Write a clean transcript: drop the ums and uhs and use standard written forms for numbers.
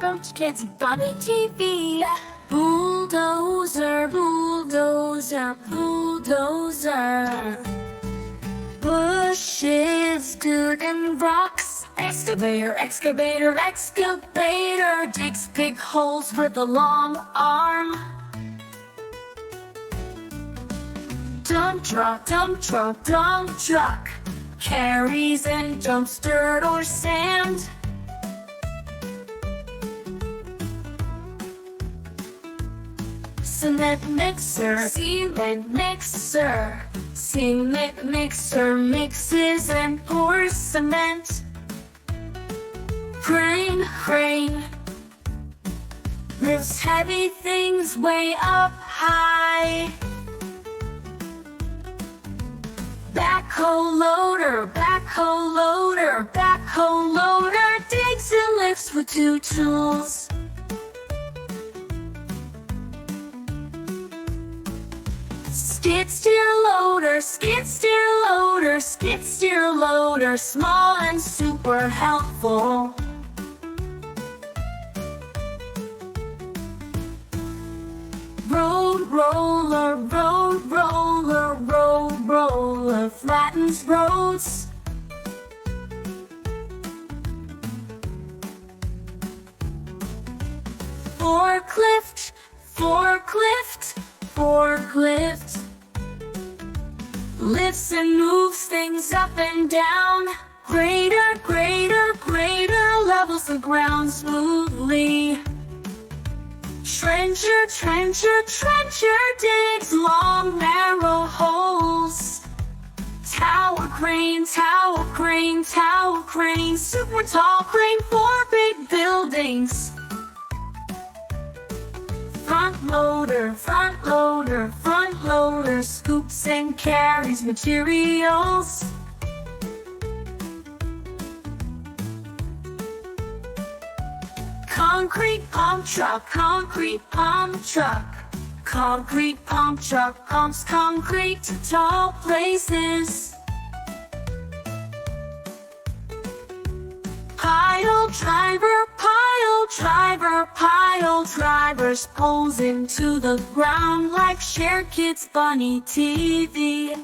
welcome to Kids Bunny TV. Bulldozer, bulldozer, bulldozer. Bushes, dirt and rocks. Excavator, excavator, excavator. Digs big holes with a long arm. Dump truck, dump truck, dump truck. Carries and dumps dirt or sand. Cement mixer, cement mixer. Cement mixer mixes and pours cement. Crane, crane. Lifts heavy things way up high. Backhoe loader, backhoe loader, backhoe loader. Digs and lifts with two tools. Skid steer loader, skid steer loader, skid steer loader. Small and super helpful. Road roller, road roller, road roller. Flattens roads. Forklift, forklift, forklift. Lifts and moves things up and down. Grader, grader, grader. Levels the ground smoothly. Trencher, trencher, trencher. Digs long narrow holes. Tower crane, tower crane, tower crane. Super tall crane for big buildings. Front loader, front loader, front loader. Scoops and carries materials. Concrete pump truck, concrete pump truck. Concrete pump truck pumps concrete to tall places. Pile driver, pile driver, pile drivers pulls into the ground like Share Kids Bunny TV.